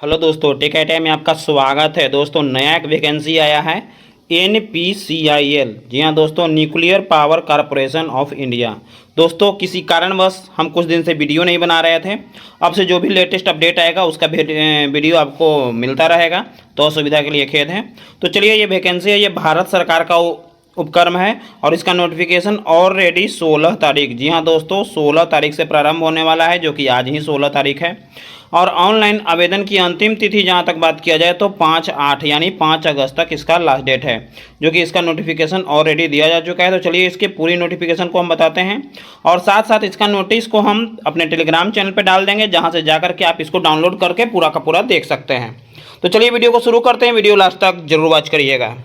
Hello दोस्तों, take I में आपका स्वागत है। दोस्तों, नया एक वैकेंसी आया है NPCIL। जी हाँ दोस्तों, nuclear power corporation of India. दोस्तों, किसी कारणवश हम कुछ दिन से वीडियो नहीं बना रहे थे। अब से जो भी लेटेस्ट अपडेट आएगा उसका वीडियो आपको मिलता रहेगा, तो सुविधा के लिए खेद है। तो चलिए, ये वैकेंसी है, ये भारत सरकार का उपक्रम है और इसका नोटिफिकेशन ऑलरेडी 16 तारीख, जी हाँ दोस्तों 16 तारीख से प्रारंभ होने वाला है, जो कि आज ही 16 तारीख है। और ऑनलाइन आवेदन की अंतिम तिथि जहां तक बात किया जाए तो 5/8 यानी 5 अगस्त तक इसका लास्ट डेट है, जो कि इसका नोटिफिकेशन ऑलरेडी दिया जा चुका है। तो चलिए, इसके पूरी नोटिफिकेशन को हम बताते हैं और साथ साथ इसका नोटिस को हम अपने टेलीग्राम चैनल पर डाल देंगे, जहाँ से जाकर के आप इसको डाउनलोड करके पूरा का पूरा देख सकते हैं। तो चलिए, वीडियो को शुरू करते हैं। वीडियो लास्ट तक जरूर वॉच करिएगा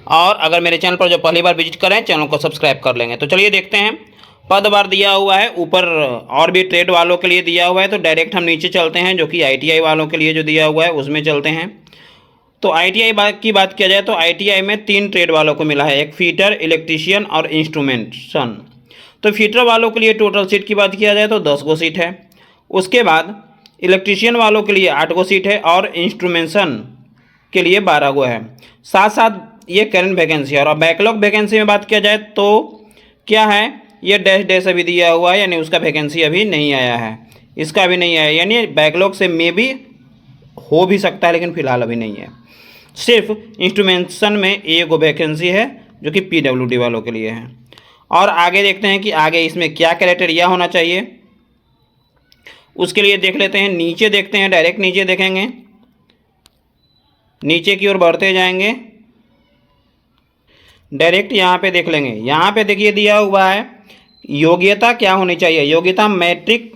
और अगर मेरे चैनल पर जो पहली बार विजिट करें, चैनल को सब्सक्राइब कर लेंगे। तो चलिए देखते हैं। पद बार दिया हुआ है ऊपर, और भी ट्रेड वालों के लिए दिया हुआ है। तो डायरेक्ट हम नीचे चलते हैं, जो कि ITI वालों के लिए जो दिया हुआ है उसमें चलते हैं। तो ITI की बात किया जाए तो ITI में 3 ट्रेड वालों को मिला है, एक फीटर, इलेक्ट्रीशियन और इंस्ट्रूमेंटेशन। तो फीटर वालों के लिए टोटल सीट की बात किया जाए तो 10 गो सीट है। उसके बाद इलेक्ट्रीशियन वालों के लिए 8 गो सीट है और इंस्ट्रूमेंटेशन के लिए 12 गो है। साथ साथ ये करंट वैकेंसी है। और बैकलॉग वैकेंसी में बात किया जाए तो क्या है, ये डैश डैश अभी दिया हुआ है, यानी उसका वैकेंसी अभी नहीं आया है, इसका अभी नहीं आया, यानी बैकलॉग से मे भी हो भी सकता है, लेकिन फिलहाल अभी नहीं है। सिर्फ इंस्ट्रूमेंटेशन में एक वैकेंसी है, जो कि PWD वालों के लिए है। और आगे देखते हैं कि आगे इसमें क्या क्राइटेरिया होना चाहिए, उसके लिए देख लेते हैं। नीचे देखते हैं, डायरेक्ट नीचे देखेंगे, नीचे की ओर बढ़ते जाएंगे, डायरेक्ट यहाँ पे देख लेंगे। यहाँ पे देखिए दिया हुआ है योग्यता क्या होनी चाहिए। योग्यता मैट्रिक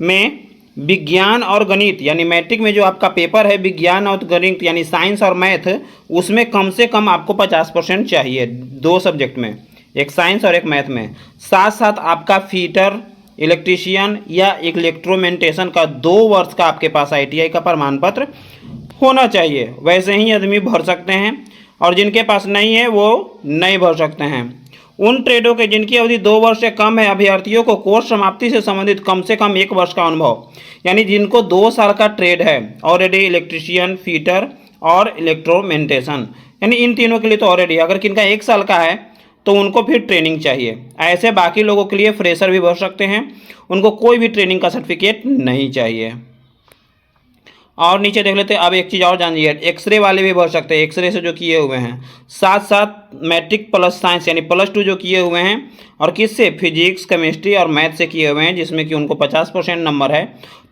में विज्ञान और गणित, यानी मैट्रिक में जो आपका पेपर है विज्ञान और गणित यानी साइंस और मैथ, उसमें कम से कम आपको 50% चाहिए, 2 सब्जेक्ट में, एक साइंस और एक मैथ में। साथ साथ आपका फीटर, इलेक्ट्रीशियन या इलेक्ट्रोमेंटेशन का 2 वर्ष का आपके पास ITI का प्रमाण पत्र होना चाहिए। वैसे ही आदमी भर सकते हैं और जिनके पास नहीं है वो नहीं भर सकते हैं। उन ट्रेडों के जिनकी अवधि 2 वर्ष से कम है, अभ्यर्थियों को कोर्स समाप्ति से संबंधित कम से कम 1 वर्ष का अनुभव, यानी जिनको 2 साल का ट्रेड है ऑलरेडी, इलेक्ट्रीशियन, फीटर और इलेक्ट्रोमेंटेशन, यानी इन तीनों के लिए तो ऑलरेडी। अगर किनका 1 साल का है तो उनको फिर ट्रेनिंग चाहिए। ऐसे बाकी लोगों के लिए फ्रेशर भी भर सकते हैं, उनको कोई भी ट्रेनिंग का सर्टिफिकेट नहीं चाहिए। और नीचे देख लेते हैं। अब एक चीज़ और जानिए, एक्सरे वाले भी भर सकते हैं, एक्सरे से जो किए हुए हैं। साथ साथ मैट्रिक प्लस साइंस यानी +2 जो किए हुए हैं, और किससे, फिजिक्स, केमिस्ट्री और मैथ से किए हुए हैं, जिसमें कि उनको 50% नंबर है,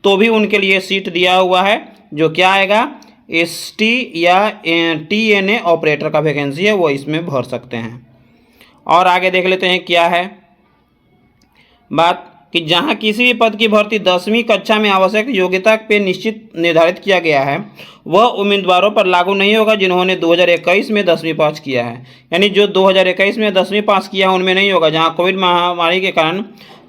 तो भी उनके लिए सीट दिया हुआ है। जो क्या आएगा, ST या TNA ऑपरेटर का वैकेंसी है, वो इसमें भर सकते हैं। और आगे देख लेते हैं क्या है बात, कि जहां किसी भी पद की भर्ती 10वीं कक्षा में आवश्यक योग्यता पे निश्चित निर्धारित किया गया है, वह उम्मीदवारों पर लागू नहीं होगा जिन्होंने 2021 में 10वीं पास किया है। यानी जो 2021 में 10वीं पास किया है उनमें नहीं होगा। जहां कोविड महामारी के कारण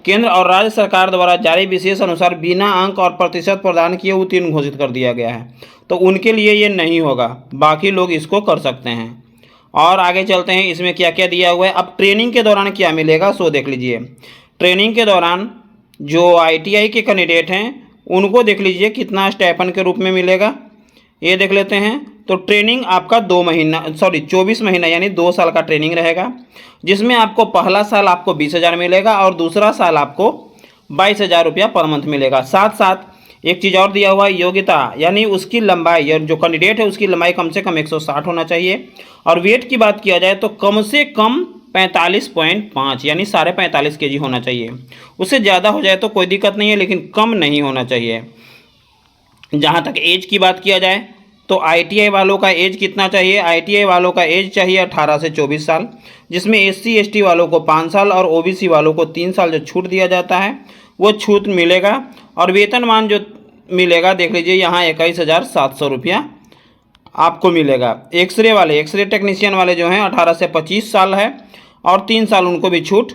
केंद्र और राज्य सरकार द्वारा जारी विशेष अनुसार बिना अंक और प्रतिशत प्रदान किए उत्तीर्ण घोषित कर दिया गया है, तो उनके लिए ये नहीं होगा, बाकी लोग इसको कर सकते हैं। और आगे चलते हैं, इसमें क्या क्या दिया हुआ है। अब ट्रेनिंग के दौरान क्या मिलेगा सो देख लीजिए। ट्रेनिंग के दौरान जो ITI के कैंडिडेट हैं उनको देख लीजिए कितना स्टाइपेंड के रूप में मिलेगा, ये देख लेते हैं। तो ट्रेनिंग आपका 24 महीना यानी 2 साल का ट्रेनिंग रहेगा, जिसमें आपको पहला साल आपको 20,000 मिलेगा और दूसरा साल आपको 22,000 रुपया पर मंथ मिलेगा। साथ साथ एक चीज़ और दिया हुआ है, योग्यता यानी उसकी लंबाई, या जो कैंडिडेट है उसकी लंबाई कम से कम 160 होना चाहिए। और वेट की बात किया जाए तो कम से कम 45.5 यानी 45.5 kg होना चाहिए। उससे ज़्यादा हो जाए तो कोई दिक्कत नहीं है, लेकिन कम नहीं होना चाहिए। जहाँ तक एज की बात किया जाए तो ITI वालों का एज कितना चाहिए, ITI वालों का एज चाहिए 18 से 24 साल, जिसमें SC ST वालों को 5 साल और OBC वालों को 3 साल जो छूट दिया जाता है वो छूट मिलेगा। और वेतनमान जो मिलेगा देख लीजिए, यहाँ 21,700 रुपया आपको मिलेगा। एक्सरे टेक्नीशियन वाले जो हैं 18 से 25 साल है और 3 साल उनको भी छूट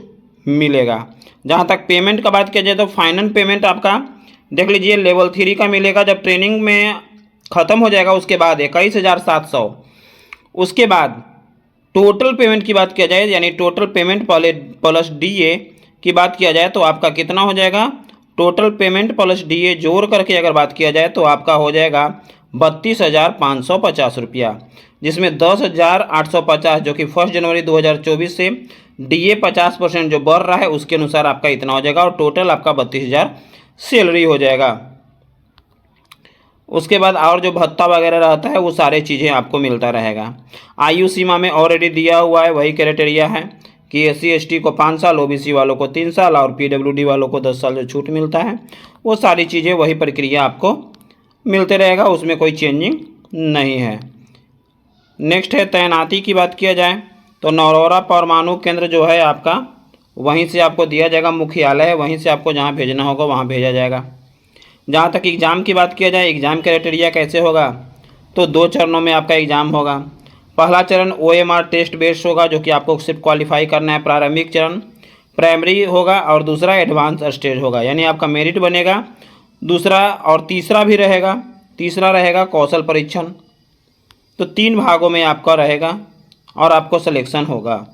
मिलेगा। जहाँ तक पेमेंट का बात किया जाए तो फाइनल पेमेंट आपका देख लीजिए लेवल 3 का मिलेगा, जब ट्रेनिंग में ख़त्म हो जाएगा उसके बाद 21,700। उसके बाद टोटल पेमेंट की बात किया जाए, यानी टोटल पेमेंट प्लस DA की बात किया जाए तो आपका कितना हो जाएगा, टोटल पेमेंट प्लस डीए जोड़ करके अगर बात किया जाए तो आपका हो जाएगा 32,550 रुपया, जिसमें 10,850 जो कि 1 जनवरी 2024 से डीए 50% जो बढ़ रहा है उसके अनुसार आपका इतना हो जाएगा, और टोटल आपका 32,000 सैलरी हो जाएगा। उसके बाद और जो भत्ता वगैरह रहता है वो सारे चीज़ें आपको मिलता रहेगा। आयु सीमा में ऑलरेडी दिया हुआ है, वही क्राइटेरिया है कि SC ST को 5 साल, OBC वालों को 3 साल और PWD वालों को 10 साल जो छूट मिलता है वो सारी चीज़ें वही प्रक्रिया आपको मिलते रहेगा, उसमें कोई चेंजिंग नहीं है। नेक्स्ट है तैनाती की बात किया जाए तो नरौरा परमाणु केंद्र जो है आपका वहीं से आपको दिया जाएगा, मुख्यालय है वहीं से आपको जहाँ भेजना होगा वहाँ भेजा जाएगा। जहाँ तक एग्ज़ाम की बात किया जाए, एग्ज़ाम क्राइटेरिया कैसे होगा तो 2 चरणों में आपका एग्ज़ाम होगा। पहला चरण OMR टेस्ट बेस्ड होगा जो कि आपको सिर्फ क्वालिफाई करना है, प्रारंभिक चरण प्राइमरी होगा, और दूसरा एडवांस स्टेज होगा, यानी आपका मेरिट बनेगा। दूसरा और तीसरा भी रहेगा, तीसरा रहेगा कौशल परीक्षण। तो 3 भागों में आपका रहेगा और आपको सिलेक्शन होगा।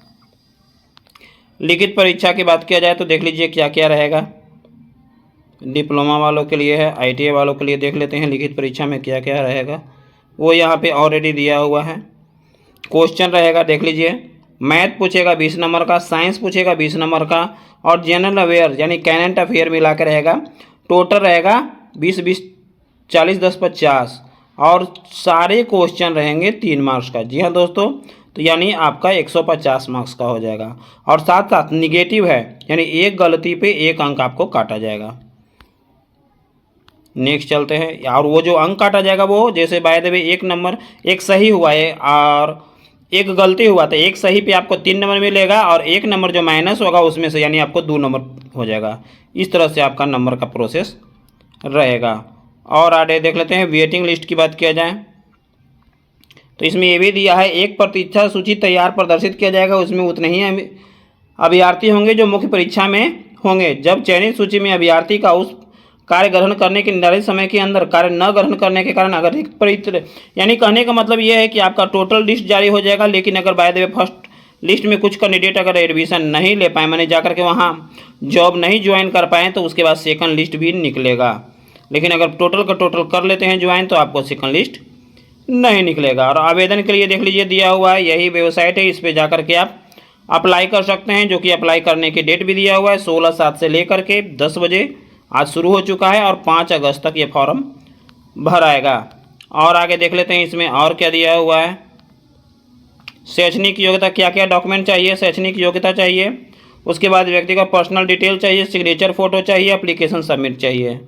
लिखित परीक्षा की बात किया जाए तो देख लीजिए क्या क्या रहेगा। डिप्लोमा वालों के लिए है, ITI वालों के लिए देख लेते हैं लिखित परीक्षा में क्या क्या रहेगा, वो यहाँ पे ऑलरेडी दिया हुआ है। क्वेश्चन रहेगा देख लीजिए, मैथ पूछेगा 20 नंबर का, साइंस पूछेगा 20 नंबर का, और जनरल अवेयर यानी करंट अफेयर मिला कर रहेगा। टोटल रहेगा 20-20 40 10 50, और सारे क्वेश्चन रहेंगे 3 मार्क्स का। जी हाँ दोस्तों, तो यानी आपका 150 मार्क्स का हो जाएगा, और साथ साथ निगेटिव है यानी एक गलती पे 1 अंक आपको काटा जाएगा। नेक्स्ट चलते हैं, और वो जो अंक काटा जाएगा वो जैसे बाय द वे 1 नंबर एक सही हुआ है और एक गलती हुआ तो एक सही पे आपको 3 नंबर मिलेगा, और 1 नंबर जो माइनस होगा उसमें से यानी आपको 2 नंबर हो जाएगा। इस तरह से आपका नंबर का प्रोसेस रहेगा। और आगे देख लेते हैं वेटिंग लिस्ट की बात किया जाए तो इसमें ये भी दिया है, एक प्रतीक्षा सूची तैयार प्रदर्शित किया जाएगा, उसमें उतने ही अभ्यर्थी होंगे जो मुख्य परीक्षा में होंगे। जब चयनित सूची में अभ्यर्थी का उस कार्य ग्रहण करने के निर्धारित समय के अंदर कार्य न ग्रहण करने के कारण अगर यानी कहने का मतलब ये है कि आपका टोटल लिस्ट जारी हो जाएगा, लेकिन अगर by the way first list में कुछ कैंडिडेट अगर एडमिशन नहीं ले पाए, मैंने जाकर के वहाँ जॉब नहीं ज्वाइन कर पाए, तो उसके बाद सेकंड लिस्ट भी निकलेगा। लेकिन अगर टोटल का टोटल कर लेते हैं ज्वाइन तो आपको सेकंड लिस्ट नहीं निकलेगा। और आवेदन के लिए देख लीजिए दिया हुआ है, यही वेबसाइट है, इस पर जाकर के आप अप्लाई कर सकते हैं, जो कि अप्लाई करने की डेट भी दिया हुआ है 16/7 से लेकर के 10 बजे आज शुरू हो चुका है, और 5 अगस्त तक ये फॉर्म भराएगा। और आगे देख लेते हैं इसमें और क्या दिया हुआ है। शैक्षणिक योग्यता, क्या क्या डॉक्यूमेंट चाहिए, शैक्षणिक योग्यता चाहिए, उसके बाद व्यक्ति का पर्सनल डिटेल चाहिए, सिग्नेचर फोटो चाहिए, एप्लीकेशन सबमिट चाहिए।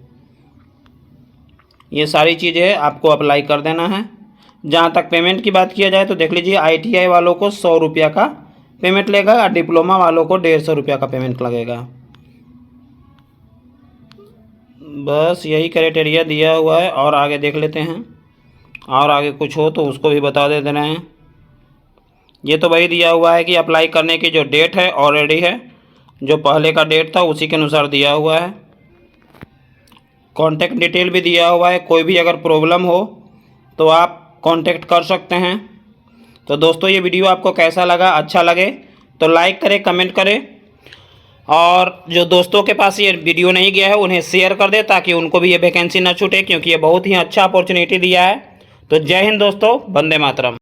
ये सारी चीज़ें आपको अप्लाई कर देना है। जहाँ तक पेमेंट की बात किया जाए तो देख लीजिए ITI वालों को 100 रुपया का पेमेंट लगेगा, और डिप्लोमा वालों को 150 रुपया का पेमेंट लगेगा। बस यही क्राइटेरिया दिया हुआ है। और आगे देख लेते हैं, और आगे कुछ हो तो उसको भी बता दे रहे हैं। ये तो वही दिया हुआ है कि अप्लाई करने की जो डेट है ऑलरेडी है, जो पहले का डेट था उसी के अनुसार दिया हुआ है। कॉन्टैक्ट डिटेल भी दिया हुआ है, कोई भी अगर प्रॉब्लम हो तो आप कांटेक्ट कर सकते हैं। तो दोस्तों ये वीडियो आपको कैसा लगा, अच्छा लगे तो लाइक करें, कमेंट करें, और जो दोस्तों के पास ये वीडियो नहीं गया है उन्हें शेयर कर दे ताकि उनको भी ये वैकेंसी ना छूटे, क्योंकि ये बहुत ही अच्छा अपॉर्चुनिटी दिया है। तो जय हिंद दोस्तों, वंदे मातरम।